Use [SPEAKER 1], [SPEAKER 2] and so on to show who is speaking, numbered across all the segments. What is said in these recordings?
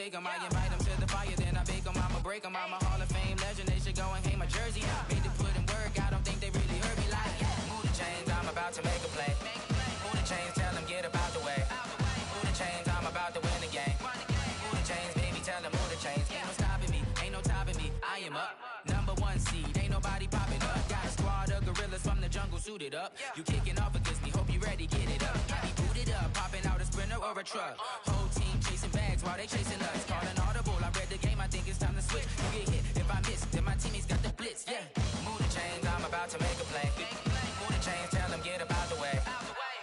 [SPEAKER 1] take them. I invite them to the fire, then I bake them. I'ma break them. I'm a Hall of Fame legend. They should go and hang my jersey. Made to put in work. I don't think they really heard me like. Move the chains, I'm about to make a play. Move the chains, tell them get up out the way. Move the chains, I'm about to win the game. Move the chains, baby, tell them move the chains. Ain't no stopping me, ain't no topping me. I am up, #1 seed. Ain't nobody popping up. Got a squad of gorillas from the jungle suited up. You kicking off against me, hope you ready, get it up. I be booted up, popping out a sprinter or a truck. Whole team chasing bags while they chasing us. Calling audible, I read the game, I think it's time to switch. You get hit if I miss, then my teammates got the blitz. Yeah, move the chains, I'm about to make a play. Move the chains, tell them get up out the way.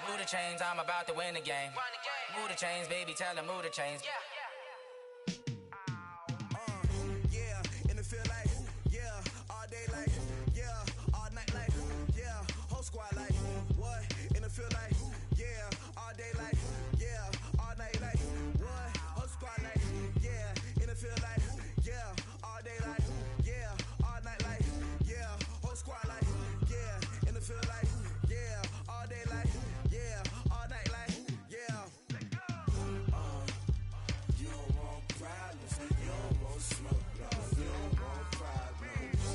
[SPEAKER 1] Move the chains, I'm about to win the game. Move the chains, baby, tell them move the chains.
[SPEAKER 2] And it feel like, all day like, all night like, whole squad like, what? And it feel like, all day like, all night like, what? Whole squad like, and it feel like, all day like, all night like, whole squad like, and it feel like, all day like, all night like, you don't want problems, you don't want smoke, no. You don't want problems,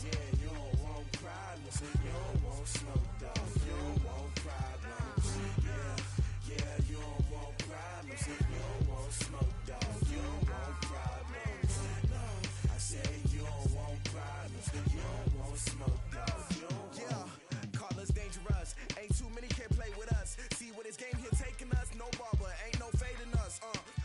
[SPEAKER 2] you don't want problems, you don't want smoke, dog. You don't want problems, you don't want problems, you don't want smoke, dog. You don't want problems, no. I say you don't want problems, you don't want smoke, dog. You don't want. Call us dangerous, ain't too many can play with us. See what this game here taking us, no barber, ain't no fading us.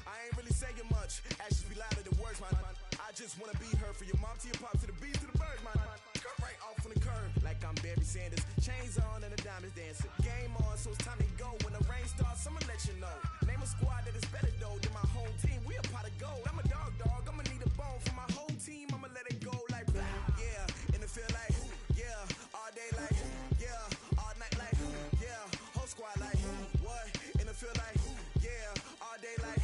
[SPEAKER 2] I ain't really saying much, actions be louder than words, man. I just wanna be heard, for your mom to your pop, to the beat, to the bird, man. Cut right off on the curb, like I'm Barry Sanders. Chains on and the diamonds dancing. Game on, so it's time to go. When the rain starts, I'ma let you know. Name a squad that is better though than my home team. We a pot of gold. I'm a dog, I'ma need a bone for my whole team. I'ma let it go like blah. And it feel like, all day like, all night like, whole squad like, what? And it feel like, all day like,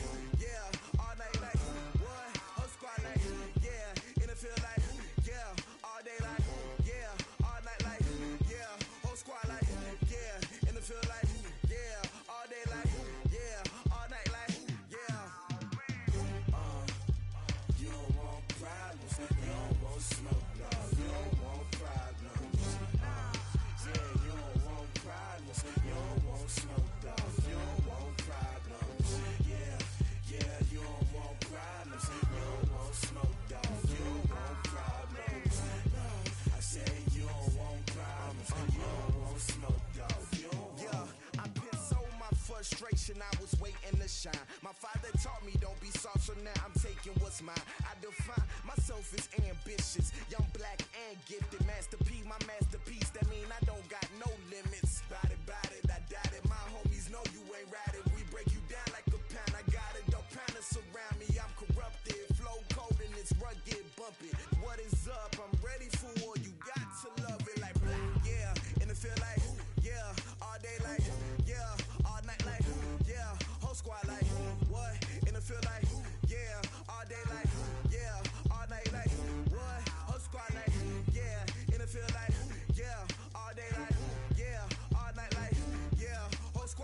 [SPEAKER 2] all night like, what? Whole squad like, and it feel like, all day like, all night like, whole squad like, and it feel like, all day like, all night like, you don't want problems, you don't want smoke, no. You don't want problems, you don't want problems, you don't want smoke, dog. You don't want problems, you don't want problems, you don't want smoke, dog. You don't want problems, no. I say you don't want problems, you don't want smoke, dog. You don't want. I pissed so my frustration, I was waiting to shine. My father taught me don't be soft, so now I'm taking what's mine. I define myself as ambitious, young, black, and gifted. Master P, my masterpiece, that mean I don't got no limits. Bout it, I doubt it. My homies know you ain't ratted. We break you down like a pound. I got it, don't pound us around me. I'm corrupted, flow cold and it's rugged, bump it. What is up? I'm ready for war. You got to love it like blah. And it feel like, all day like, all night like, whole squad like, what? And it feel like, all day like, all night like, what? Whole squad like, and it feel like, all day like, all night like, whole squad.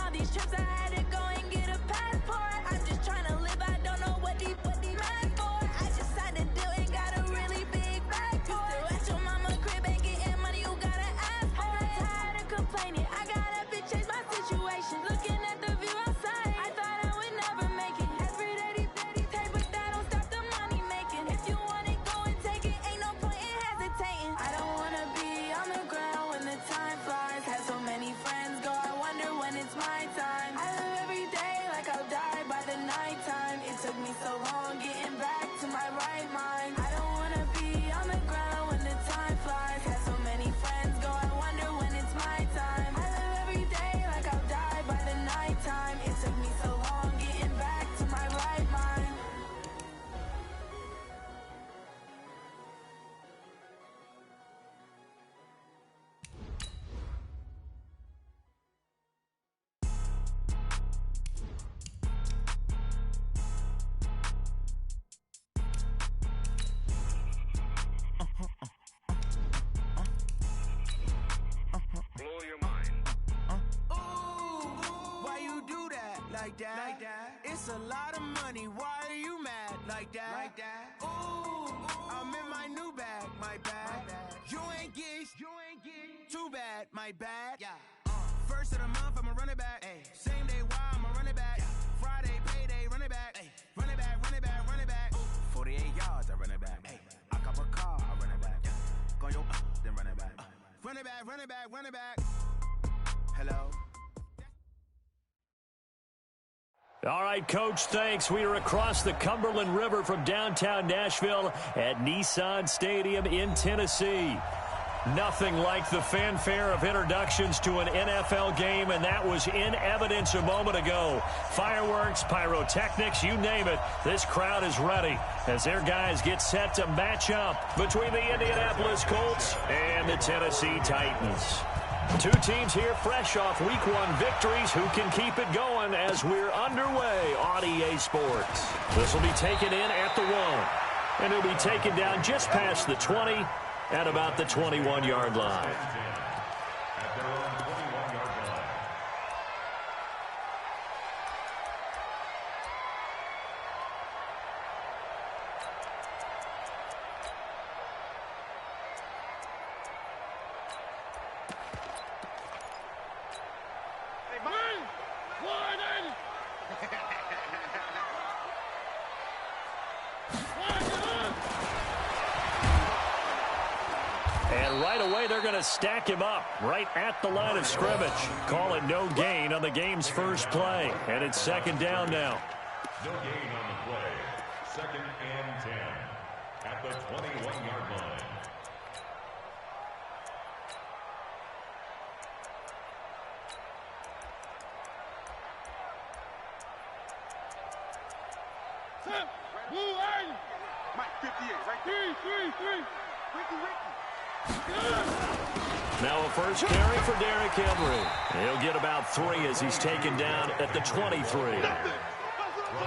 [SPEAKER 1] all these trips, I had to go and get a passport. I'm just trying to live, I don't know what these mad for. I just signed a deal and got a really big bag for it. Still at your mama crib and getting money, you gotta ask for it. I'm tired of complaining, I gotta bitch change my situation. Looking at the view outside, I thought I would never make it. Every day these take, but that don't stop the money making. If you want it, go and take it, ain't no point in hesitating. I don't wanna be on the ground when the time flies. Had so many friends go, I wonder when it's my time. I live every day like I'll die by the nighttime. It took me so long getting back to my right mind. I don't wanna be on the ground when the time flies. Had so many friends go, I wonder when it's my time. I live every day like I'll die by the nighttime. It took me so long getting back to my right mind.
[SPEAKER 2] Blow your mind.
[SPEAKER 3] Why you do that? Like that? Like that? It's a lot of money. Why are you mad? Like that? Like that? Ooh, I'm in my new bag. My bad. You ain't get. Too bad. My bad. Yeah. First of the month, I'ma run it back. Ay. Same day, why I'ma run it back. Friday, payday, run it back. Ay. Run it back, run it back, run it back. 48 yards, I run it back. Ay. I cop a car, I run it back. Go yo, then run it back. Run it back, run it back, run it back. Hello?
[SPEAKER 4] All right, Coach, thanks. We are across the Cumberland River from downtown Nashville at Nissan Stadium in Tennessee. Nothing like the fanfare of introductions to an NFL game, and that was in evidence a moment ago. Fireworks, pyrotechnics, you name it. This crowd is ready as their guys get set to match up between the Indianapolis Colts and the Tennessee Titans. Two teams here fresh off Week 1 victories who can keep it going as we're underway on EA Sports. This will be taken in at the 1, and it'll be taken down just past the 20 at about the 21-yard line. And right away, they're going to stack him up right at the line of scrimmage. Call it no gain on the game's first play. And it's second down now.
[SPEAKER 5] No gain on the play. Second and 10 at the 21-yard line.
[SPEAKER 2] Mike 58, right there.
[SPEAKER 4] Now a first carry for Derrick Henry. He'll get about 3 as he's taken down at the 23.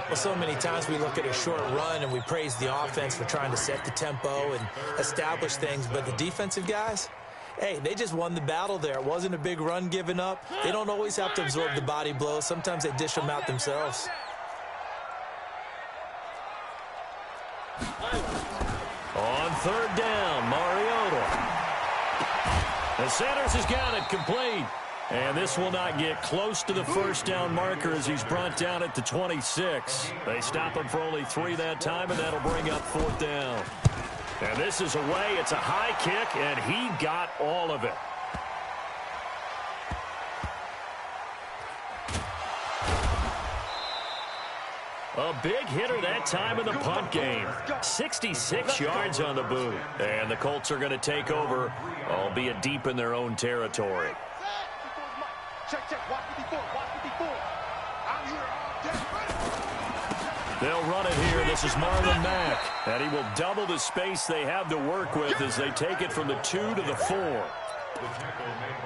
[SPEAKER 6] Well, so many times we look at a short run and we praise the offense for trying to set the tempo and establish things, but the defensive guys, hey, they just won the battle there. It wasn't a big run given up. They don't always have to absorb the body blows. Sometimes they dish them out themselves.
[SPEAKER 4] On third down, Mariota. The Sanders has got it complete. And this will not get close to the first down marker as he's brought down at the 26. They stop him for only 3 that time, and that'll bring up 4th down. And this is away. It's a high kick, and he got all of it. A big hitter that time in the punt game. 66 yards on the boot. And the Colts are going to take over, albeit deep in their own territory.
[SPEAKER 2] Check, watch 54, watch 54. I'm here all day.
[SPEAKER 4] They'll run it here. This is Marlon Mack. And he will double the space they have to work with as they take it from the 2 to the 4.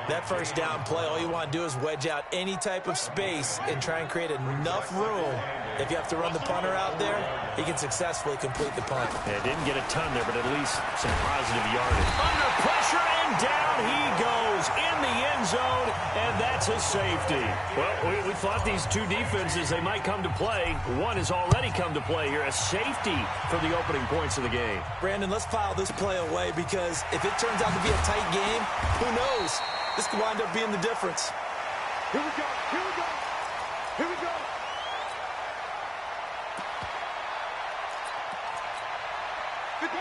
[SPEAKER 6] That first down play, all you want to do is wedge out any type of space and try and create enough room. If you have to run the punter out there, he can successfully complete the punt.
[SPEAKER 4] Yeah, didn't get a ton there, but at least some positive yardage. Under pressure, and down he goes in the end end zone, and that's a safety. Well, we thought these two defenses, they might come to play. One has already come to play here, a safety for the opening points of the game.
[SPEAKER 6] Brandon, let's file this play away because if it turns out to be a tight game, who knows? This could wind up being the difference.
[SPEAKER 7] Here we go. Here we go. Here we go.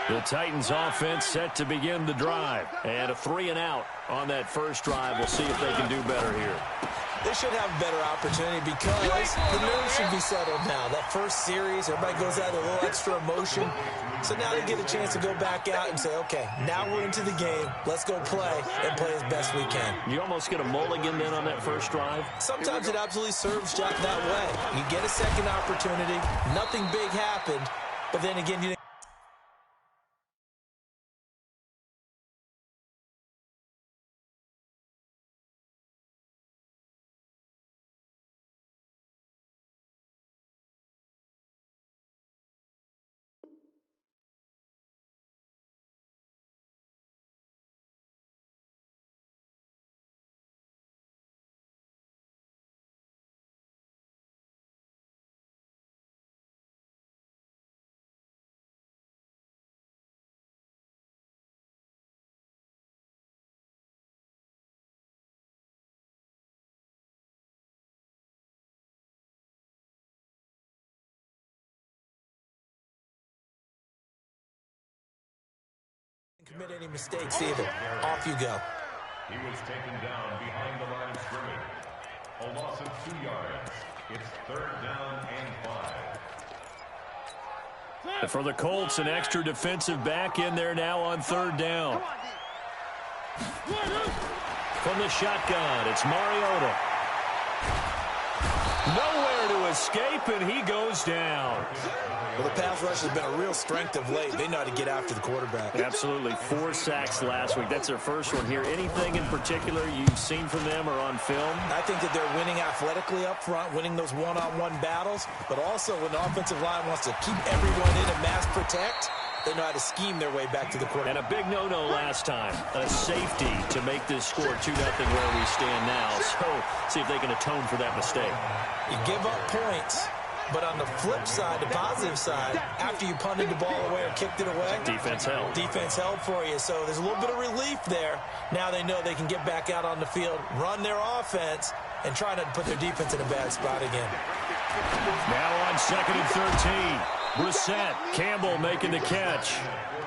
[SPEAKER 4] The Titans offense set to begin the drive. And a 3-and-out on that first drive. We'll see if they can do better here.
[SPEAKER 6] They should have a better opportunity because the nerves should be settled now. That first series, everybody goes out with a little extra emotion. So now they get a chance to go back out and say, okay, now we're into the game. Let's go play and play as best we can.
[SPEAKER 4] You almost get a mulligan then on that first drive?
[SPEAKER 6] Sometimes it absolutely serves Jack that way. You get a second opportunity. Nothing big happened. But then again, you commit any mistakes either. Off you go.
[SPEAKER 5] He was taken down behind the line of scrimmage. A loss of 2 yards. It's 3rd down and 5.
[SPEAKER 4] For the Colts, an extra defensive back in there now on 3rd down. From the shotgun, it's Mariota. Nowhere to escape, and he goes down.
[SPEAKER 6] Well, the pass rush has been a real strength of late. They know how to get after the quarterback.
[SPEAKER 4] Absolutely. 4 sacks last week. That's their first one here. Anything in particular you've seen from them or on film?
[SPEAKER 6] I think that they're winning athletically up front, winning those one-on-one battles, but also when the offensive line wants to keep everyone in and mass protect, they know how to scheme their way back to the quarterback.
[SPEAKER 4] And a big no-no last time. A safety to make this score 2-0 where we stand now. So see if they can atone for that mistake.
[SPEAKER 6] You give up points, but on the flip side, the positive side, after you punted the ball away or kicked it away,
[SPEAKER 4] defense held.
[SPEAKER 6] Defense held for you. So there's a little bit of relief there. Now they know they can get back out on the field, run their offense, and try not to put their defense in a bad spot again.
[SPEAKER 4] Now on 2nd and 13. Brissett, Campbell making the catch.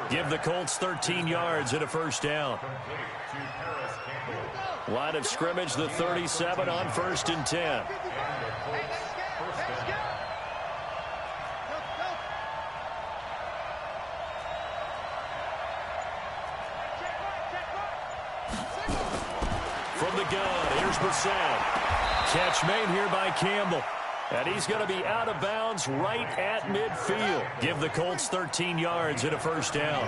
[SPEAKER 4] Give the Colts 13 yards and a first down. Line of scrimmage, the 37 on 1st and 10. From the gun, here's Brissett. Catch made here by Campbell. And he's going to be out of bounds right at midfield. Give the Colts 13 yards and a first down.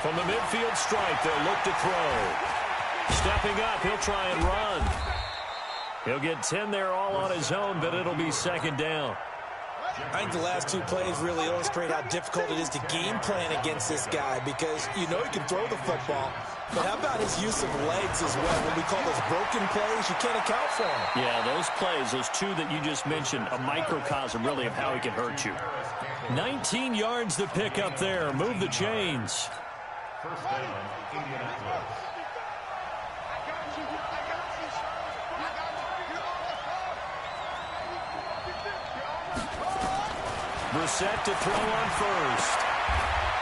[SPEAKER 4] From the midfield stripe, they'll look to throw. Stepping up, he'll try and run. He'll get 10 there all on his own, but it'll be 2nd down.
[SPEAKER 6] I think the last 2 plays really illustrate how difficult it is to game plan against this guy because you know he can throw the football, but how about his use of legs as well? When we call those broken plays, you can't account for them.
[SPEAKER 4] Yeah, those plays, those 2 that you just mentioned, a microcosm really of how he can hurt you. 19 yards to pick up there. Move the chains.
[SPEAKER 5] 1st down, Indianapolis.
[SPEAKER 4] Brissett to throw on 1st.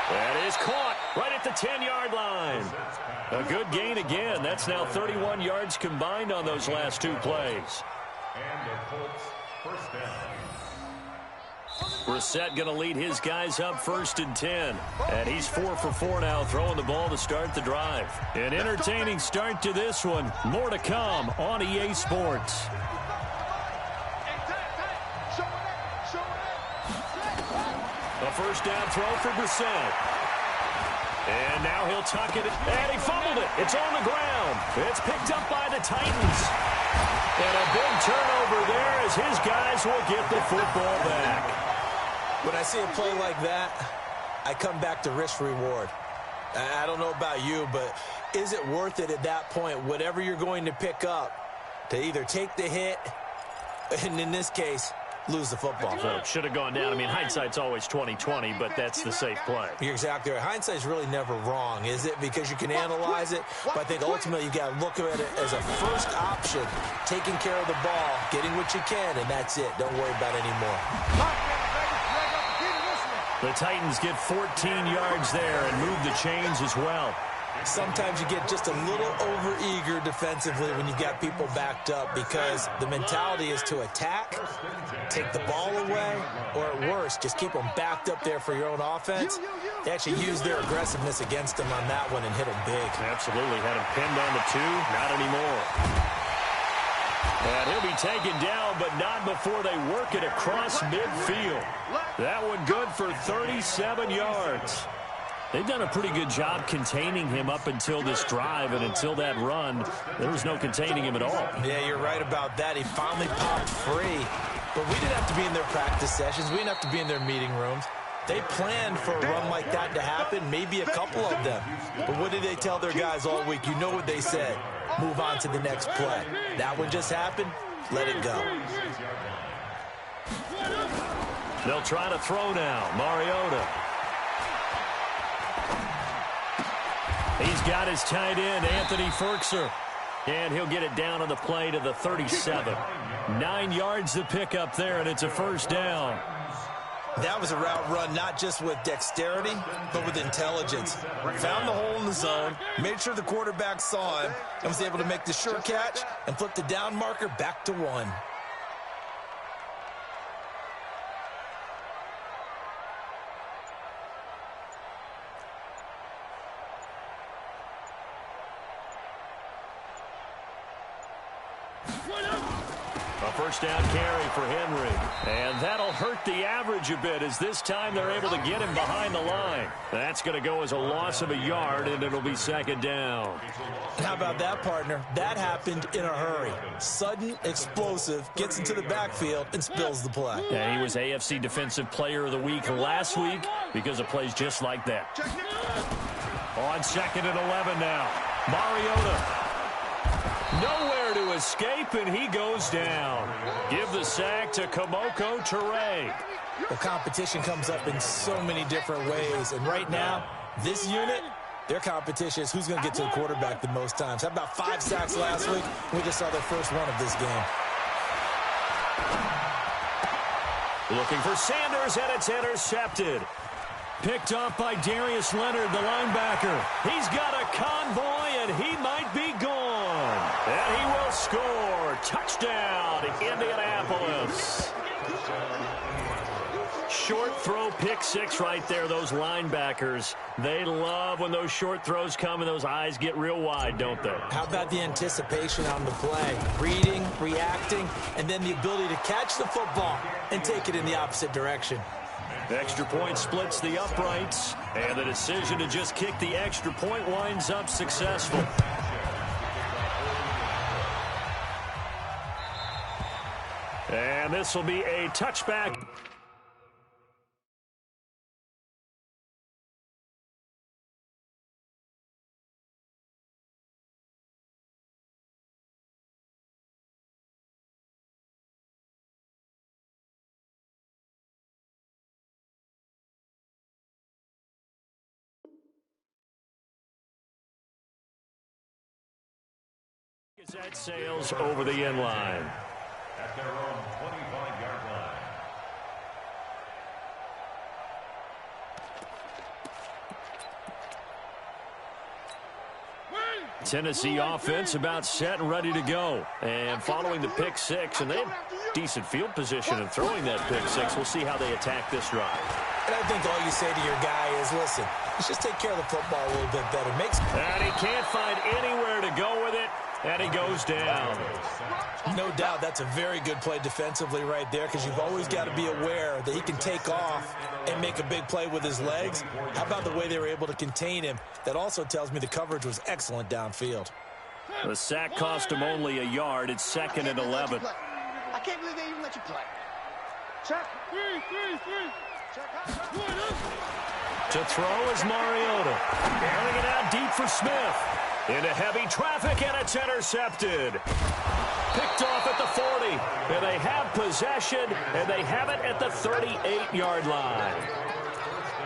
[SPEAKER 4] That is caught right at the 10-yard line. A good gain again. That's now 31 yards combined on those last 2 plays.
[SPEAKER 5] And the Colts 1st down.
[SPEAKER 4] Brissett going to lead his guys up 1st and 10. And he's 4 for 4 now, throwing the ball to start the drive. An entertaining start to this one. More to come on EA Sports. A first down throw for Brissett. And now he'll tuck it, and he fumbled it. It's on the ground. It's picked up by the Titans. And a big turnover there as his guys will get the football back.
[SPEAKER 6] When I see a play like that, I come back to risk-reward. I don't know about you, but is it worth it at that point, whatever you're going to pick up, to either take the hit, and in this case, lose the football?
[SPEAKER 4] So it should have gone down. I mean, hindsight's always 20/20, but that's the safe play.
[SPEAKER 6] You're exactly right. Hindsight's really never wrong, is it? Because you can analyze it, but I think ultimately you got to look at it as a first option, taking care of the ball, getting what you can, and that's it. Don't worry about it anymore.
[SPEAKER 4] The Titans get 14 yards there and move the chains as well.
[SPEAKER 6] Sometimes you get just a little over-eager defensively when you've got people backed up because the mentality is to attack, take the ball away, or at worst, just keep them backed up there for your own offense. They actually use their aggressiveness against them on that one and hit them big.
[SPEAKER 4] Absolutely. Had him pinned on the 2. Not anymore. And he'll be taken down, but not before they work it across midfield. That one good for 37 yards. They've done a pretty good job containing him up until this drive, and until that run, there was no containing him at all.
[SPEAKER 6] Yeah, you're right about that. He finally popped free. But we didn't have to be in their practice sessions. We didn't have to be in their meeting rooms. They planned for a run like that to happen, maybe a couple of them. But what did they tell their guys all week? You know what they said. Move on to the next play. That one just happened. Let it go.
[SPEAKER 4] They'll try to throw now. Mariota. He's got his tight end, Anthony Ferkser. And he'll get it down on the play to the 37. 9 yards to pick up there, and it's a first down.
[SPEAKER 6] That was a route run not just with dexterity, but with intelligence. Found the hole in the zone, made sure the quarterback saw him, and was able to make the sure catch and flip the down marker back to 1.
[SPEAKER 4] A first down carry for Henry. And that'll hurt the average a bit as this time they're able to get him behind the line. That's going to go as a loss of a yard, and it'll be second down.
[SPEAKER 6] How about that, partner? That happened in a hurry. Sudden, explosive, gets into the backfield, and spills the play.
[SPEAKER 4] Yeah, he was AFC Defensive Player of the Week last week because of plays just like that. On 2nd and 11 now. Mariota. Nowhere to escape, and he goes down. Give the sack to Kamoko Toure.
[SPEAKER 6] Well, competition comes up in so many different ways, and right now, this unit, their competition is who's going to get to the quarterback the most times. How about 5 sacks last week? We just saw their first one of this game.
[SPEAKER 4] Looking for Sanders, and it's intercepted. Picked off by Darius Leonard, the linebacker. He's got a convoy, and he might be gone. And he will score. Touchdown, Indianapolis. Short throw, pick 6 right there, those linebackers. They love when those short throws come and those eyes get real wide, don't they?
[SPEAKER 6] How about the anticipation on the play? Reading, reacting, and then the ability to catch the football and take it in the opposite direction.
[SPEAKER 4] Extra point splits the uprights, and the decision to just kick the extra point winds up successful. And this will be a touchback. That sails over the end line.
[SPEAKER 5] At their own 25-yard line.
[SPEAKER 4] Tennessee offense about set and ready to go. And following the pick 6, and they have decent field position in throwing that pick 6. We'll see how they attack this drive.
[SPEAKER 6] And I think all you say to your guy is, listen, let's just take care of the football a little bit better.
[SPEAKER 4] And he can't find anywhere to go with it. And he goes down.
[SPEAKER 6] No doubt that's a very good play defensively right there, because you've always got to be aware that he can take off and make a big play with his legs. How about the way they were able to contain him? That also tells me the coverage was excellent downfield.
[SPEAKER 4] The sack cost him only a yard. It's 2nd and 11.
[SPEAKER 7] I can't believe they even let you play. Check.
[SPEAKER 4] To throw is Mariota. Airing it out deep for Smith. Into heavy traffic, and it's intercepted. Picked off at the 40. And they have possession, and they have it at the 38-yard line.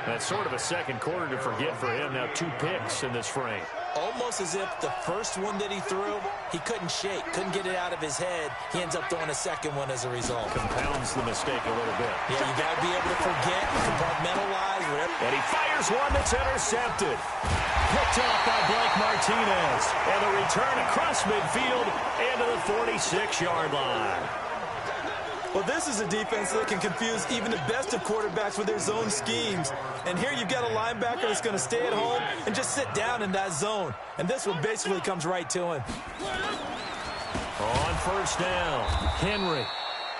[SPEAKER 4] That's sort of a second quarter to forget for him. Now 2 picks in this frame.
[SPEAKER 6] Almost as if the first one that he threw, he couldn't shake, couldn't get it out of his head. He ends up throwing a second one as a result.
[SPEAKER 4] Compounds the mistake a little bit.
[SPEAKER 6] Yeah, you got to be able to forget, compartmentalize, whatever.
[SPEAKER 4] And he fires one that's intercepted. Picked off by Blake Martinez. And the return across midfield into the 46-yard line.
[SPEAKER 6] Well, this is a defense that can confuse even the best of quarterbacks with their zone schemes. And here you've got a linebacker that's going to stay at home and just sit down in that zone. And this one basically comes right to him.
[SPEAKER 4] On first down, Henry.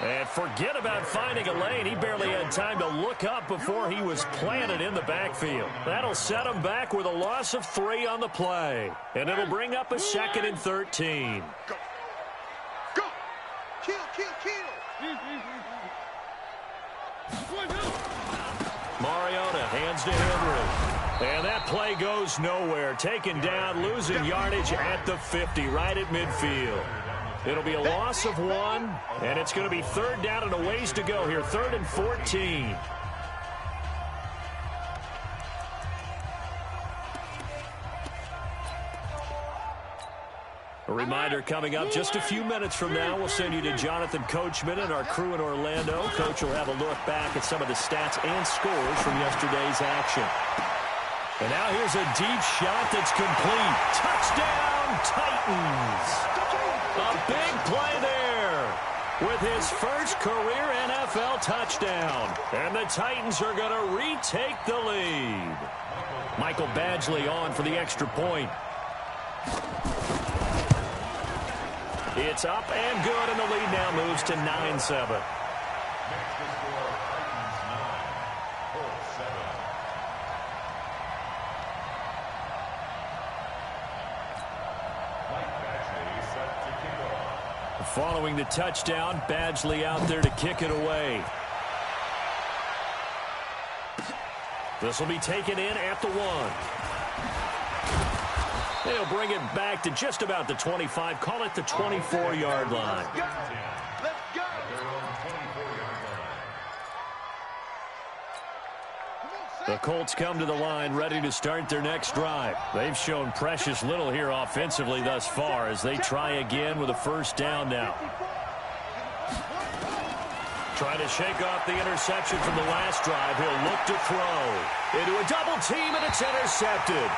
[SPEAKER 4] And forget about finding a lane. He barely had time to look up before he was planted in the backfield. That'll set him back with a loss of 3 on the play. And it'll bring up a 2nd and 13.
[SPEAKER 7] Go. Go. Kill.
[SPEAKER 4] Mariota hands to Henry. And that play goes nowhere. Taken down, losing yardage at the 50, right at midfield. It'll be a loss of 1, and it's going to be 3rd down and a ways to go here. 3rd and 14. A reminder coming up just a few minutes from now. We'll send you to Jonathan Coachman and our crew in Orlando. Coach will have a look back at some of the stats and scores from yesterday's action. And now here's a deep shot that's complete. Touchdown, Titans. A big play there with his first career NFL touchdown. And the Titans are going to retake the lead. Michael Badgley on for the extra point. It's up and good, and the lead now moves to 9-7. Following the touchdown, Badgley out there to kick it away. This will be taken in at the 1. They'll bring it back to just about the 25. Call it the 24-yard line.
[SPEAKER 7] Let's go.
[SPEAKER 4] The Colts come to the line ready to start their next drive. They've shown precious little here offensively thus far as they try again with a first down now. Trying to shake off the interception from the last drive. He'll look to throw. Into a double team, and it's intercepted.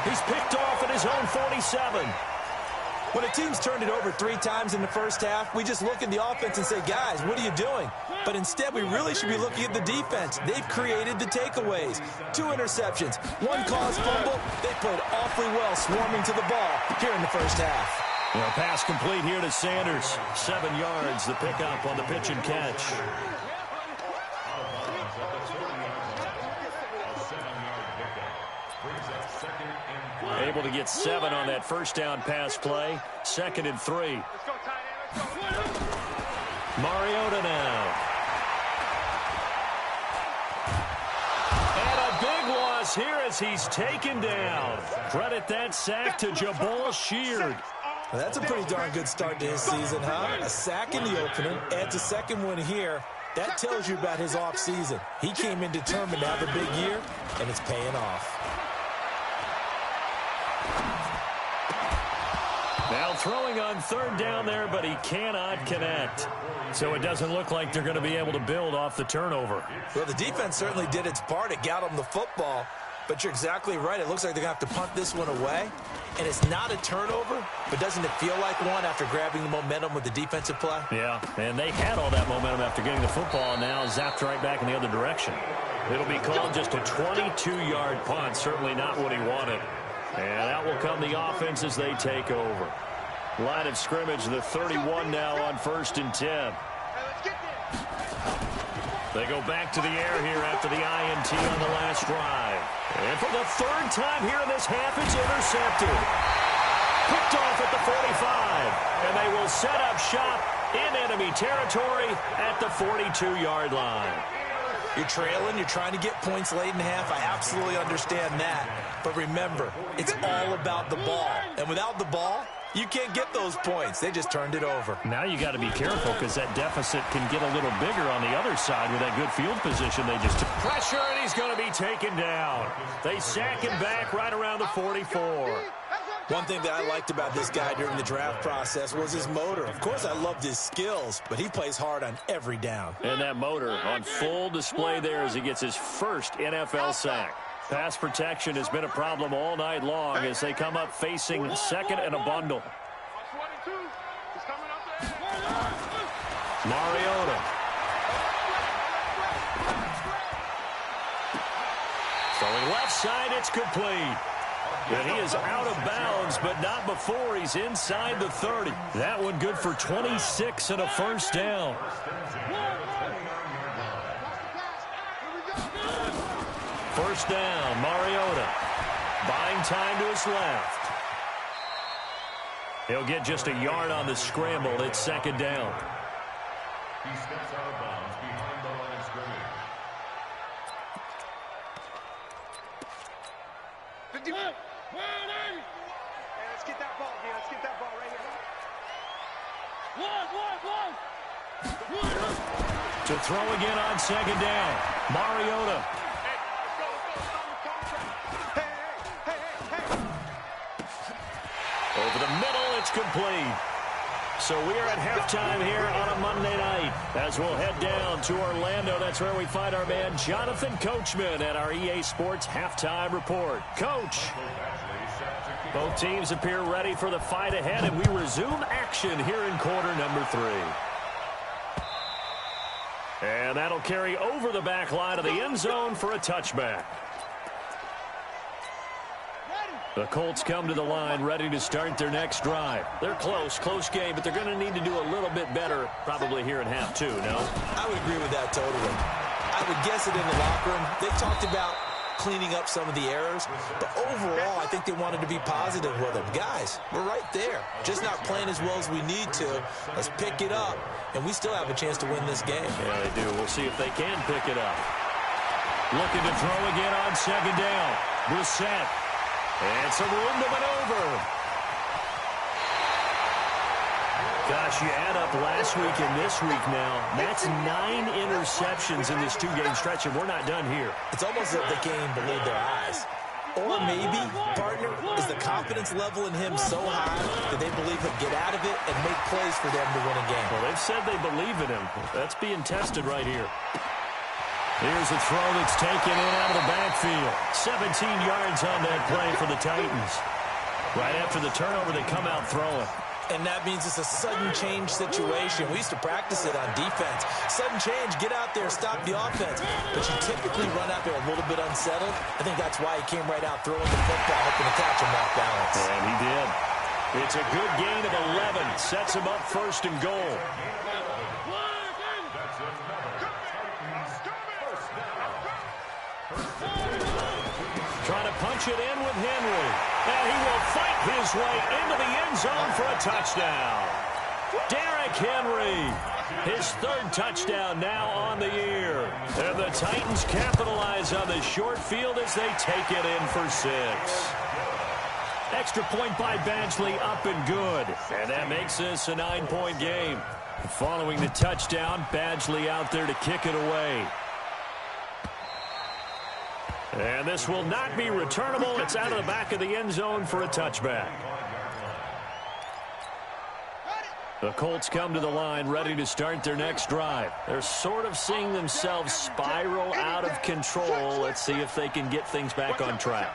[SPEAKER 4] He's picked off at his own 47.
[SPEAKER 6] When a team's turned it over 3 times in the first half, we just look at the offense and say, guys, what are you doing? But instead, we really should be looking at the defense. They've created the takeaways. 2 interceptions, 1 caused fumble. They played awfully well swarming to the ball here in the first half.
[SPEAKER 4] Well, pass complete here to Sanders. 7 yards, the pickup on the pitch and catch. Able to get 7 on that first down pass play. 2nd and 3. Mariota now. And a big loss here as he's taken down. Credit that sack to Jabal Sheard.
[SPEAKER 6] Well, that's a pretty darn good start to his season, huh? A sack in the opener, adds a second one here. That tells you about his offseason. He came in determined to have a big year, and it's paying off.
[SPEAKER 4] Now throwing on 3rd down there, but he cannot connect. So it doesn't look like they're going to be able to build off the turnover.
[SPEAKER 6] Well, the defense certainly did its part. It got them the football. But you're exactly right. It looks like they're going to have to punt this one away. And it's not a turnover, but doesn't it feel like one after grabbing the momentum with the defensive play?
[SPEAKER 4] Yeah, and they had all that momentum after getting the football, and now zapped right back in the other direction. It'll be called just a 22-yard punt. Certainly not what he wanted. And out will come the offense as they take over. Line of scrimmage, the 31 now on 1st and 10. They go back to the air here after the INT on the last drive. And for the 3rd time here in this half, it's intercepted. Picked off at the 45. And they will set up shop in enemy territory at the 42-yard line.
[SPEAKER 6] You're trailing. You're trying to get points late in half. I absolutely understand that. But remember, it's all about the ball. And without the ball, you can't get those points. They just turned it over.
[SPEAKER 4] Now you got to be careful because that deficit can get a little bigger on the other side with that good field position they just took. Pressure, and he's going to be taken down. They sack him back right around the 44.
[SPEAKER 6] One thing that I liked about this guy during the draft process was his motor. Of course, I loved his skills, but he plays hard on every down.
[SPEAKER 4] And that motor on full display there as he gets his first NFL sack. Pass protection has been a problem all night long as they come up facing 2nd and a bundle. Mariota. Throwing left side, it's complete. And he is out of bounds, but not before he's inside the 30. That one good for 26 and a 1st down. First down, Mariota. Buying time to his left. He'll get just a yard on the scramble. It's 2nd down.
[SPEAKER 5] He steps out of bounds behind the line of scrimmage.
[SPEAKER 7] 51. Hey, let's get that ball here. Let's get that ball right here.
[SPEAKER 4] To throw again on 2nd down. Mariota. Over the middle, it's complete. So we are at halftime here on a Monday night as we'll head down to Orlando. That's where we find our man Jonathan Coachman at our EA Sports Halftime Report. Coach, both teams appear ready for the fight ahead, and we resume action here in quarter number 3. And that'll carry over the back line of the end zone for a touchback. The Colts come to the line ready to start their next drive. They're close game, but they're going to need to do a little bit better probably here in half 2, no?
[SPEAKER 6] I would agree with that totally. I would guess it in the locker room. They talked about cleaning up some of the errors, but overall, I think they wanted to be positive with them. Guys, we're right there. Just not playing as well as we need to. Let's pick it up, and we still have a chance to win this game.
[SPEAKER 4] Yeah, they do. We'll see if they can pick it up. Looking to throw again on 2nd down. Brissett. And some room to maneuver. Gosh, you add up last week and this week now. That's 9 interceptions in this 2-game stretch, and we're not done here.
[SPEAKER 6] It's almost as if they can't even believe their eyes. Or maybe, partner, is the confidence level in him so high that they believe he'll get out of it and make plays for them to win a game.
[SPEAKER 4] Well, they've said they believe in him. That's being tested right here. Here's a throw that's taken in out of the backfield. 17 yards on that play for the Titans. Right after the turnover, they come out throwing.
[SPEAKER 6] And that means it's a sudden change situation. We used to practice it on defense. Sudden change, get out there, stop the offense. But you typically run out there a little bit unsettled. I think that's why he came right out throwing the football, hoping to catch him off balance.
[SPEAKER 4] And he did. It's a good gain of 11. Sets him up 1st and goal. Trying to punch it in with Henry. And he will fight his way into the end zone for a touchdown. Derrick Henry, his 3rd touchdown now on the year. And the Titans capitalize on the short field as they take it in for 6. Extra point by Badgley, up and good. And that makes this a 9-point game. Following the touchdown, Badgley out there to kick it away. And this will not be returnable. It's out of the back of the end zone for a touchback. The Colts come to the line ready to start their next drive. They're sort of seeing themselves spiral out of control. Let's see if they can get things back on track.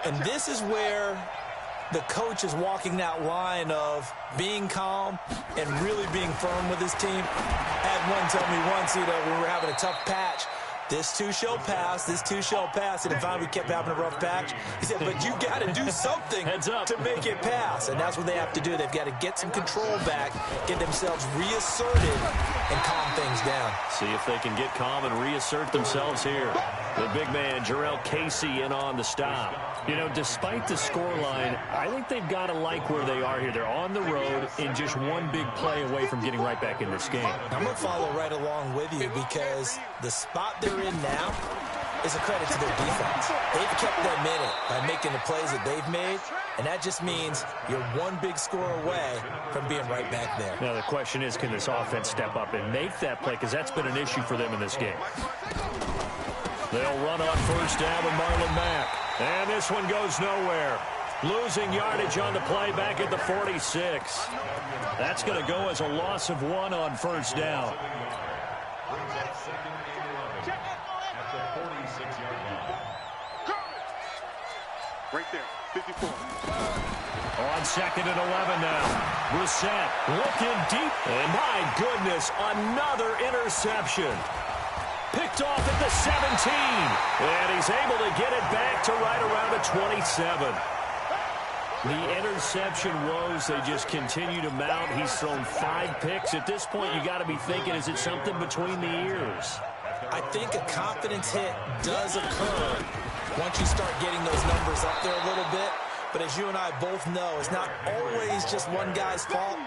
[SPEAKER 6] And this is where the coach is walking that line of being calm and really being firm with his team. I had one tell me once, we were having a tough patch. This too shall pass. This too shall pass. And then finally we kept having a rough patch. He said, but you got to do something to make it pass. And that's what they have to do. They've got to get some control back, get themselves reasserted, and calm things down.
[SPEAKER 4] See if they can get calm and reassert themselves here. The big man, Jarrell Casey, in on the stop. You know, despite the scoreline, I think they've got to like where they are here. They're on the road and just one big play away from getting right back in this game.
[SPEAKER 6] I'm going to follow right along with you because the spot they're in now is a credit to their defense. They've kept them in it by making the plays that they've made, and that just means you're one big score away from being right back there.
[SPEAKER 4] Now the question is, can this offense step up and make that play? Because that's been an issue for them in this game. They'll run on first down with Marlon Mack. And this one goes nowhere. Losing yardage on the play back at the 46. That's going to go as a loss of 1 on first down.
[SPEAKER 7] Right there, 54.
[SPEAKER 4] On 2nd and 11 now. Brissett looking deep. And my goodness, another interception. Picked off at the 17. And he's able to get it back to right around the 27. The interception woes, they just continue to mount. He's thrown 5 picks. At this point, you got to be thinking, is it something between the ears?
[SPEAKER 6] I think a confidence hit does occur once you start getting those numbers up there a little bit. But as you and I both know, it's not always just one guy's fault.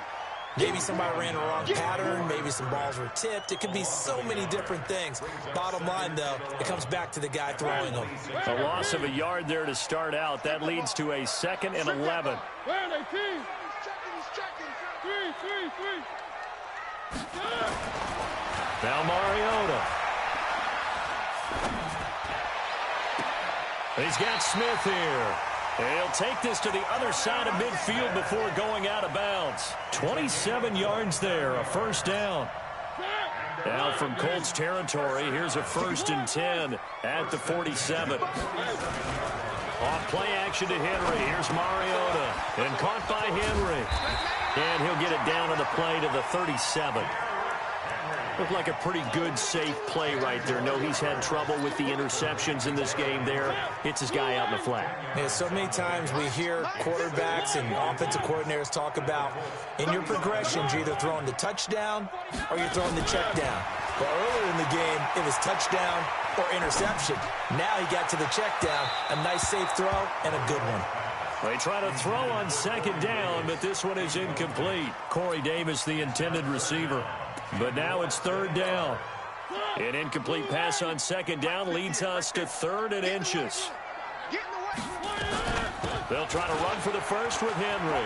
[SPEAKER 6] Maybe somebody ran a wrong pattern. Maybe some balls were tipped. It could be so many different things. Bottom line, though, it comes back to the guy throwing them.
[SPEAKER 4] A loss of a yard there to start out. That leads to a 2nd and 11. Now Mariota. He's got Smith here. He'll take this to the other side of midfield before going out of bounds. 27 yards there, a first down. Now from Colts territory, here's a 1st and 10 at the 47. Off play action to Henry. Here's Mariota. And caught by Henry. And he'll get it down on the play to the 37. Looked like a pretty good, safe play right there. No, he's had trouble with the interceptions in this game there. Hits his guy out in the flat.
[SPEAKER 6] Yeah, so many times we hear quarterbacks and offensive coordinators talk about in your progressions, you're either throwing the touchdown or you're throwing the check down. But earlier in the game, it was touchdown or interception. Now he got to the check down, a nice safe throw and a good one.
[SPEAKER 4] They try to throw on 2nd down, but this one is incomplete. Corey Davis, the intended receiver. But now it's 3rd down. An incomplete pass on 2nd down leads us to 3rd and inches. They'll try to run for the first with Henry.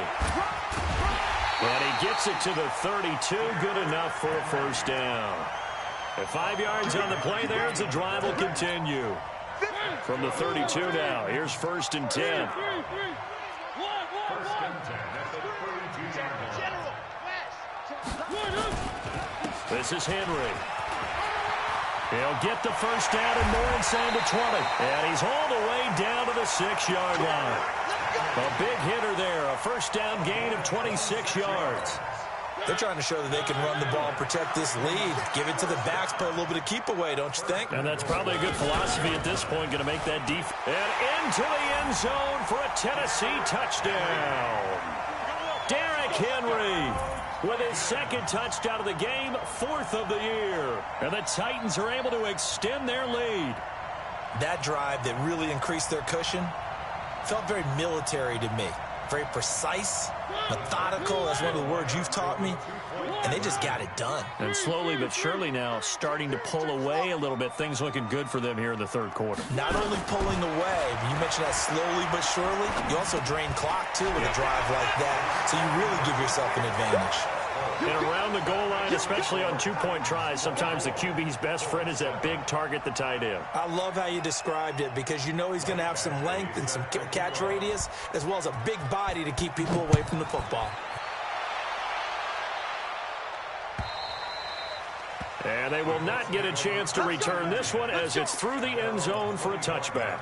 [SPEAKER 4] And he gets it to the 32. Good enough for a first down. At 5 yards on the play there, as the drive will continue. From the 32 now, here's 1st and 10. This is Henry. He'll get the first down and more inside the 20. And he's all the way down to the 6-yard line. A big hitter there. A first down gain of 26 yards.
[SPEAKER 6] They're trying to show that they can run the ball and protect this lead. Give it to the backs, put a little bit of keep away, don't you think?
[SPEAKER 4] And that's probably a good philosophy at this point, going to make that defense. And into the end zone for a Tennessee touchdown. Derrick Henry with his 2nd touchdown of the game, 4th of the year. And the Titans are able to extend their lead.
[SPEAKER 6] That drive that really increased their cushion felt very military to me. Very precise, methodical. That's one of the words you've taught me. And they just got it done.
[SPEAKER 4] And slowly but surely now starting to pull away a little bit. Things looking good for them here in the 3rd quarter.
[SPEAKER 6] Not only pulling away, but you mentioned that slowly but surely. You also drain clock, too, with a drive like that. So you really give yourself an advantage.
[SPEAKER 4] And around the goal line, especially on 2-point tries, sometimes the QB's best friend is that big target, the tight end.
[SPEAKER 6] I love how you described it because you know he's going to have some length and some catch radius as well as a big body to keep people away from the football.
[SPEAKER 4] And they will not get a chance to return this one as it's through the end zone for a touchback.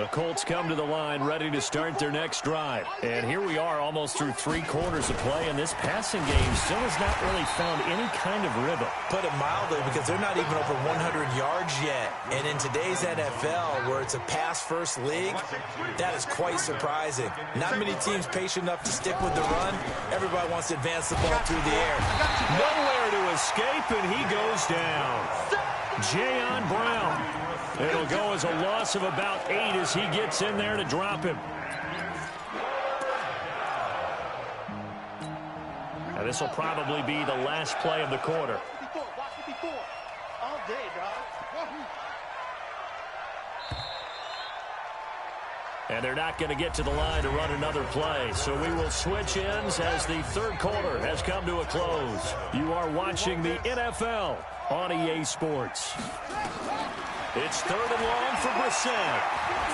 [SPEAKER 4] The Colts come to the line ready to start their next drive. And here we are almost through 3 quarters of play, and this passing game still has not really found any kind of rhythm.
[SPEAKER 6] Put it mildly, because they're not even over 100 yards yet. And in today's NFL, where it's a pass-first league, that is quite surprising. Not many teams patient enough to stick with the run. Everybody wants to advance the ball through the air.
[SPEAKER 4] Nowhere to escape, and he goes down. Jayon Brown. It'll go as a loss of about 8 as he gets in there to drop him. And this will probably be the last play of the quarter.
[SPEAKER 7] All day, dog.
[SPEAKER 4] And they're not going to get to the line to run another play. So we will switch ends as the third quarter has come to a close. You are watching the NFL on EA Sports. It's 3rd and long for Brissett.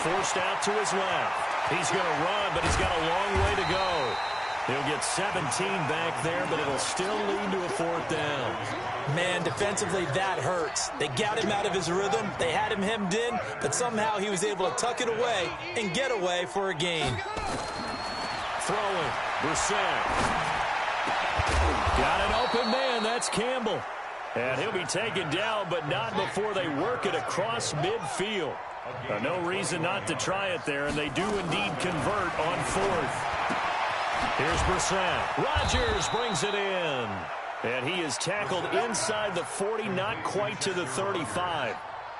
[SPEAKER 4] Forced out to his left. He's going to run, but he's got a long way to go. He'll get 17 back there, but it'll still lead to a 4th down.
[SPEAKER 6] Man, defensively, that hurts. They got him out of his rhythm. They had him hemmed in, but somehow he was able to tuck it away and get away for a gain.
[SPEAKER 4] Throwing. Brissett. Got an open man. That's Campbell. And he'll be taken down, but not before they work it across midfield. No reason not to try it there, and they do indeed convert on 4th. Here's Brissett. Rodgers brings it in. And he is tackled inside the 40, not quite to the 35.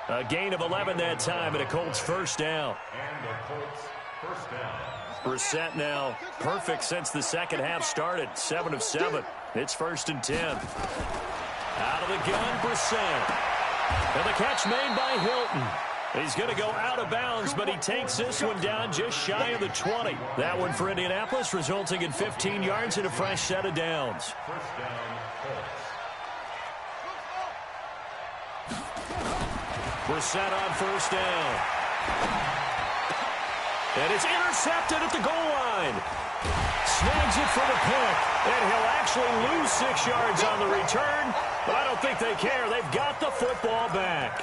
[SPEAKER 4] A gain of 11 that time, and a Colts 1st down.
[SPEAKER 5] And the Colts 1st down.
[SPEAKER 4] Brissett now perfect since the second half started. 7 of 7. It's 1st and 10. Out of the gun, Brissett. And the catch made by Hilton. He's going to go out of bounds, but he takes this one down just shy of the 20. That one for Indianapolis, resulting in 15 yards and a fresh set of downs.
[SPEAKER 5] 1st down, Colts.
[SPEAKER 4] Brissett on 1st down. And it's intercepted at the goal line. Snags it for the pick. And he'll actually lose 6 yards on the return, but I don't think they care. They've got the football back.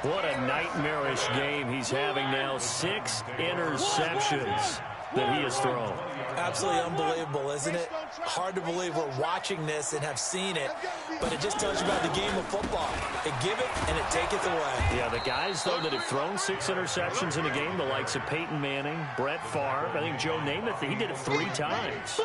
[SPEAKER 4] What a nightmarish game he's having now. 6 interceptions that he has thrown.
[SPEAKER 6] Absolutely unbelievable, isn't it? Hard to believe we're watching this and have seen it, but it just tells you about the game of football. It give it and it taketh away.
[SPEAKER 4] Yeah, the guys, though, that have thrown 6 interceptions in a game, the likes of Peyton Manning, Brett Favre, I think Joe Namath, he did it 3 times.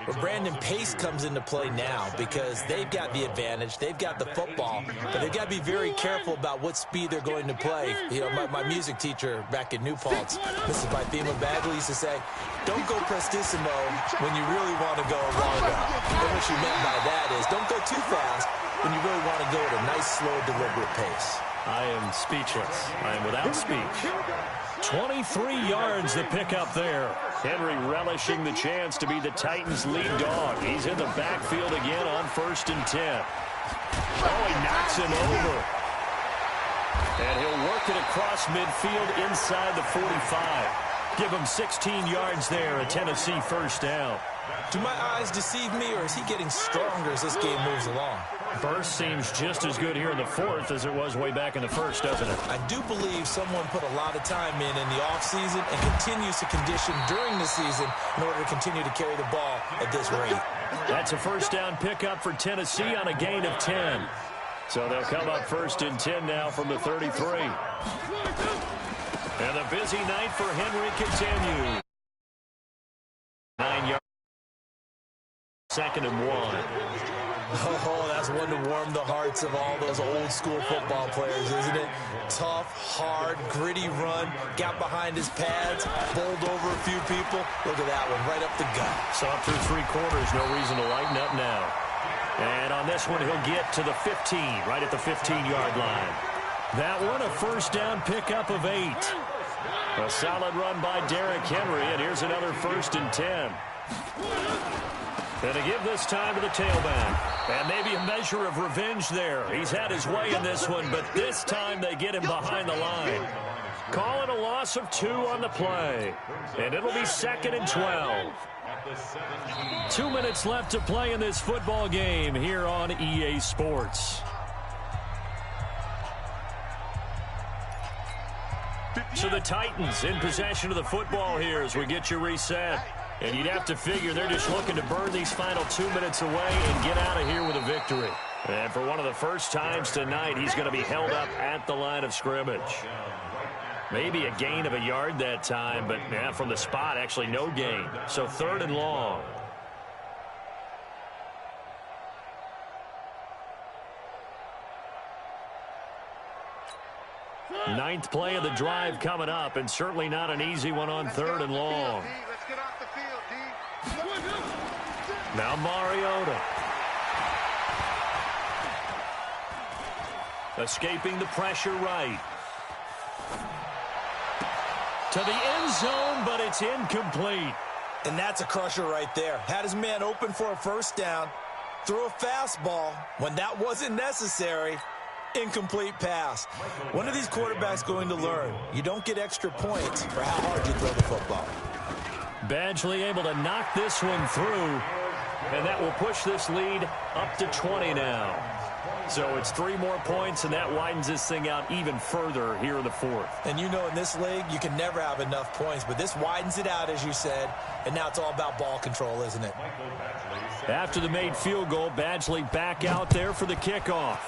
[SPEAKER 6] But Brandon, pace comes into play now because they've got the advantage. They've got the football, but they've got to be very careful about what speed they're going to play. You know, my music teacher back in New Paltz, Mrs. Bythema Bagley, used to say, don't go prestissimo when you really want to go largo. And what she meant by that is don't go too fast when you really want to go at a nice, slow, deliberate pace.
[SPEAKER 4] I am speechless. I am without speech. 23 yards the pickup there. Henry relishing the chance to be the Titans' lead dog. He's in the backfield again on 1st and 10. Oh, he knocks him over. And he'll work it across midfield inside the 45. Give him 16 yards there, a Tennessee 1st down.
[SPEAKER 6] Do my eyes deceive me, or is he getting stronger as this game moves along?
[SPEAKER 4] Burst seems just as good here in the 4th as it was way back in the 1st, doesn't it?
[SPEAKER 6] I do believe someone put a lot of time in the offseason and continues to condition during the season in order to continue to carry the ball at this rate.
[SPEAKER 4] That's a 1st down pickup for Tennessee on a gain of 10. So they'll come up 1st and 10 now from the 33. And the busy night for Henry continues. 9 yards. 2nd and 1.
[SPEAKER 6] Oh, that's one to warm the hearts of all those old-school football players, isn't it? Tough, hard, gritty run, got behind his pads, bowled over a few people. Look at that one, right up the gut.
[SPEAKER 4] So up through 3 quarters, no reason to lighten up now. And on this one, he'll get to the 15, right at the 15-yard line. That one, a 1st down pickup of 8. A solid run by Derrick Henry, and here's another 1st and 10. And to give this time to the tailback. And maybe a measure of revenge there. He's had his way in this one, but this time they get him behind the line. Call it a loss of 2 on the play. And it'll be 2nd and 12. 2 minutes left to play in this football game here on EA Sports. So the Titans in possession of the football here as we get you reset. And you'd have to figure they're just looking to burn these final 2 minutes away and get out of here with a victory. And for one of the first times tonight, he's going to be held up at the line of scrimmage. Maybe a gain of a yard that time, but from the spot, actually no gain. So 3rd and long. Ninth play of the drive coming up, and certainly not an easy one on 3rd and long.
[SPEAKER 7] Let's get off the field, D.
[SPEAKER 4] Now Mariota. Escaping the pressure right. To the end zone, but it's incomplete.
[SPEAKER 6] And that's a crusher right there. Had his man open for a first down. Threw a fastball when that wasn't necessary. Incomplete pass. When are these quarterbacks going to learn? You don't get extra points for how hard you throw the football.
[SPEAKER 4] Badgley able to knock this one through, and that will push this lead up to 20 now. So it's 3 more points, and that widens this thing out even further here in the 4th.
[SPEAKER 6] And you know in this league, you can never have enough points, but this widens it out, as you said, and now it's all about ball control, isn't it?
[SPEAKER 4] After the made field goal, Badgley back out there for the kickoff.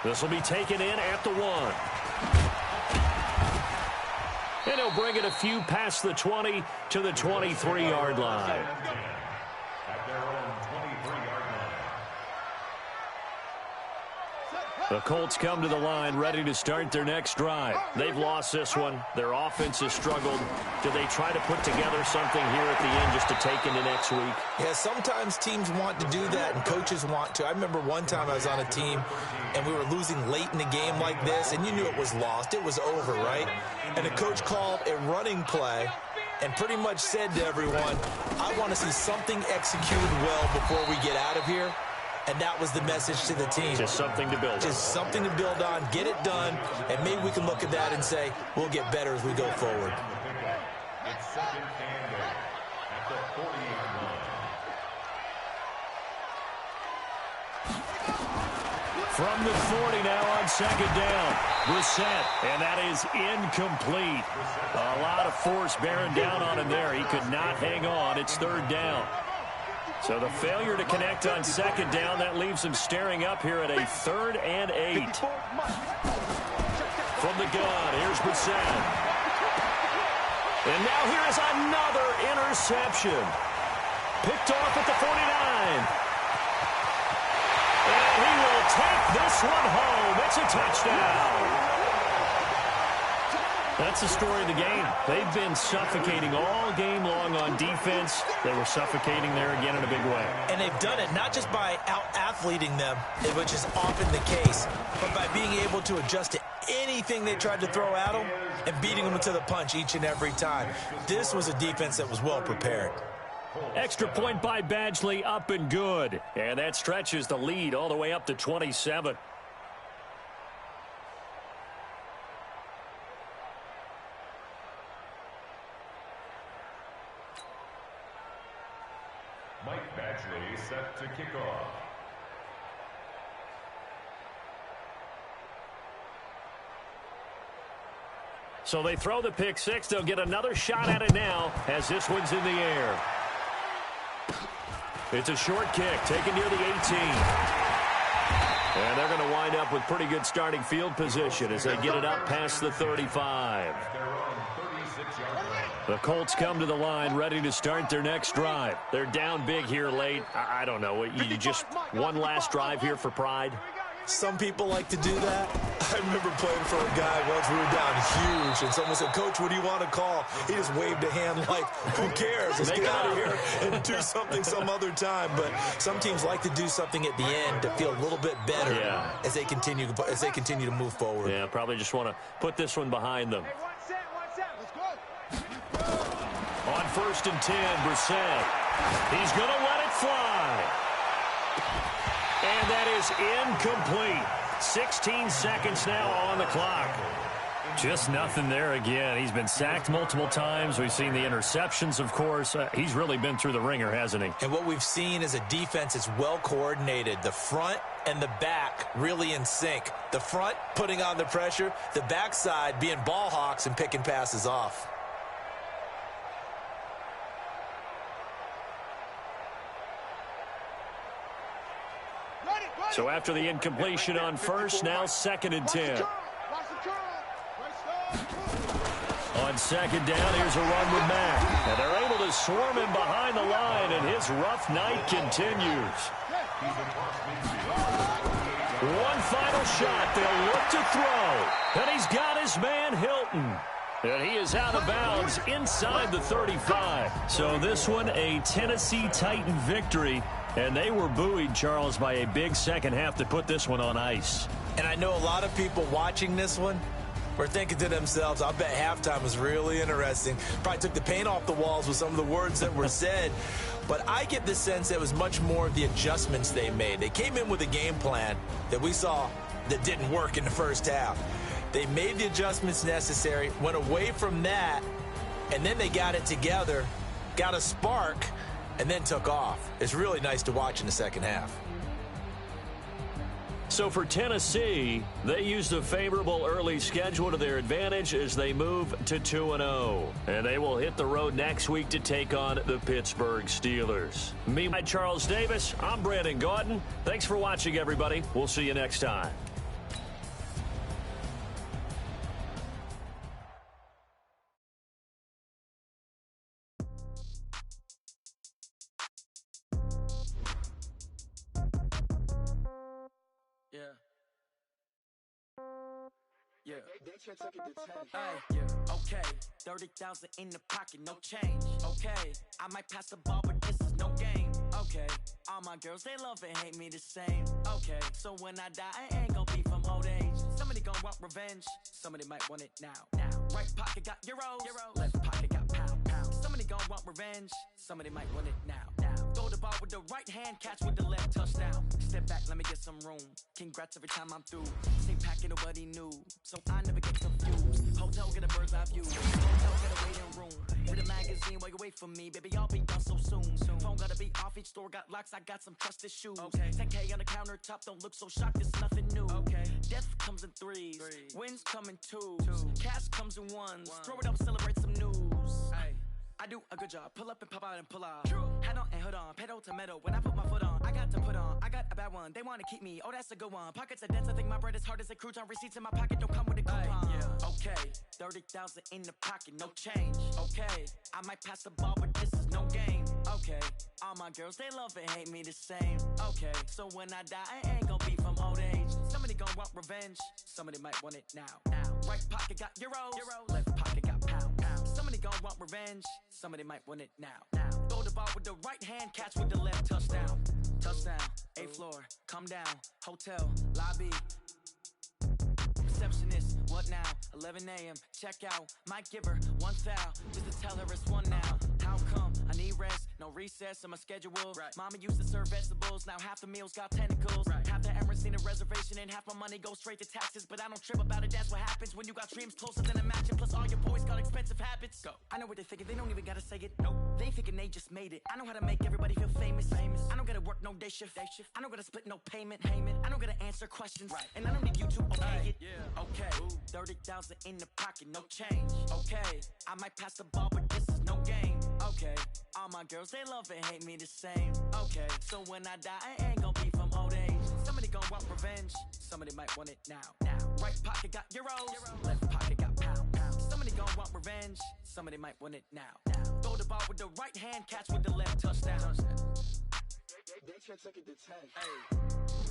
[SPEAKER 4] This will be taken in at the 1. And he'll bring it a few past the 20 to the 23-yard line.
[SPEAKER 5] At their own 23-yard line.
[SPEAKER 4] The Colts come to the line ready to start their next drive. They've lost this one. Their offense has struggled. Do they try to put together something here at the end just to take into next week?
[SPEAKER 6] Yeah, sometimes teams want to do that and coaches want to. I remember one time I was on a team and we were losing late in the game like this, and you knew it was lost. It was over, right? And the coach called a running play and pretty much said to everyone, I want to see something executed well before we get out of here. And that was the message to the team.
[SPEAKER 4] Just something to build on.
[SPEAKER 6] Just something to build on, get it done, and maybe we can look at that and say, we'll get better as we go forward.
[SPEAKER 5] It's 2nd and 8 at the 40-yard line.
[SPEAKER 4] From the 40 now on 2nd down. Brissett, and that is incomplete. A lot of force bearing down on him there. He could not hang on. It's 3rd down. So the failure to connect on 2nd down, that leaves him staring up here at a 3rd and 8. From the gun, here's Brissett. And now here is another interception. Picked off at the 49. And he will take this one home. It's a touchdown. That's the story of the game. They've been suffocating all game long on defense. They were suffocating there again in a big way.
[SPEAKER 6] And they've done it not just by out-athleting them, which is often the case, but by being able to adjust to anything they tried to throw at them and beating them to the punch each and every time. This was a defense that was well prepared.
[SPEAKER 4] Extra point by Badgley, up and good. And that stretches the lead all the way up to 27.
[SPEAKER 5] Mike Badgley set to kick off.
[SPEAKER 4] So they throw the pick six. They'll get another shot at it now as this one's in the air. It's a short kick taken near the 18. And they're going to wind up with pretty good starting field position as they get it up past the 35. The Colts come to the line ready to start their next drive. They're down big here late. I don't know. You just one last drive here for pride?
[SPEAKER 6] Some people like to do that. I remember playing for a guy once. We were down huge, and someone said, Coach, what do you want to call? He just waved a hand like, who cares? Let's get out of here and do something some other time. But some teams like to do something at the end to feel a little bit better as they continue to move forward.
[SPEAKER 4] Yeah, probably just want to put this one behind them. On 1st and 10, Brissett. He's going to let it fly. And that is incomplete. 16 seconds now on the clock. Just nothing there again. He's been sacked multiple times. We've seen the interceptions, of course. He's really been through the ringer, hasn't he?
[SPEAKER 6] And what we've seen is a defense that's well coordinated. The front and the back really in sync. The front putting on the pressure, the backside being ball hawks and picking passes off.
[SPEAKER 4] So after the incompletion on first, now 2nd and 10. On 2nd down, here's a run with Mack. And they're able to swarm him behind the line, and his rough night continues. One final shot. They'll look to throw. And he's got his man, Hilton. And he is out of bounds inside the 35. So this one, a Tennessee Titan victory. And they were buoyed, Charles, by a big second half to put this one on ice.
[SPEAKER 6] And I know a lot of people watching this one were thinking to themselves, I bet halftime was really interesting. Probably took the paint off the walls with some of the words that were said. But I get the sense that it was much more of the adjustments they made. They came in with a game plan that we saw that didn't work in the first half. They made the adjustments necessary, went away from that, and then they got it together, got a spark, and then took off. It's really nice to watch in the second half.
[SPEAKER 4] So for Tennessee, they used a favorable early schedule to their advantage as they move to 2-0. And they will hit the road next week to take on the Pittsburgh Steelers. Me, Charles Davis, I'm Brandon Gaudin. Thanks for watching, everybody. We'll see you next time.
[SPEAKER 3] Okay, 30,000 in the pocket, no change. Okay, I might pass the ball, but this is no game. Okay, all my girls, they love and hate me the same. Okay, so when I die, I ain't gonna be from old age. Somebody gonna want revenge, somebody might want it now. Right pocket got euros, left pocket got pound. Somebody gonna want revenge, somebody might want it now. Throw the ball with the right hand, catch with the left, touchdown. Step back, let me get some room. Congrats every time I'm through. Same packet, nobody knew, so I never get confused. Hotel, get a bird's eye view. Hotel, get a waiting room. Read a magazine while you wait for me, baby, I'll be done so soon. Phone gotta be off, each store got locks, I got some trusted shoes. 10K on the countertop, don't look so shocked, it's nothing new. Death comes in threes, wins come in twos. Cash comes in ones, throw it up, celebrate some news. I do a good job, pull up and pop out and pull out. Hat on and hood on, pedal to metal, when I put my foot on, I got to put on, I got a bad one, they wanna keep me, oh that's a good one. Pockets are dense, I think my bread is hard as a crouton, receipts in my pocket don't come with a coupon. Okay, 30,000 in the pocket, no change. Okay, I might pass the ball, but this is no game. Okay, all my girls, they love and hate me the same. Okay, so when I die, I ain't gonna be from old age. Somebody gonna want revenge, somebody might want it now. Right pocket got euros, left pocket got pound. Somebody gonna want revenge, somebody might want it now. Throw the ball with the right hand, catch with the left, touchdown. Touchdown, 8th floor, come down, hotel, lobby. Receptionist, what now? 11 a.m., check out. Might give her one foul, just to tell her it's one now. How come? I need rest, no recess in my schedule. Mama used to serve vegetables, now half the meals got tentacles. Half the Emirates need a reservation and half my money goes straight to taxes. But I don't trip about it, that's what happens when you got dreams closer than a match. And plus all your boys got expensive habits. Go. I know what they're thinking, they don't even gotta say it. Nope. They ain't thinking they just made it. I know how to make everybody feel famous. I don't gotta work no day shift. I don't gotta split no payment. I don't gotta answer questions. And I don't need you to okay it. Okay, 30,000 in the pocket, no change. Okay, I might pass the ball, but this is no game. Okay, all my girls, they love and hate me the same. Okay, so when I die, I ain't gonna be from old age. Somebody gonna want revenge, somebody might want it now. Right pocket got euros, left pocket got pound. Somebody gonna want revenge, somebody might want it now. Throw the ball with the right hand, catch with the left, touchdown.
[SPEAKER 2] They took it to 10.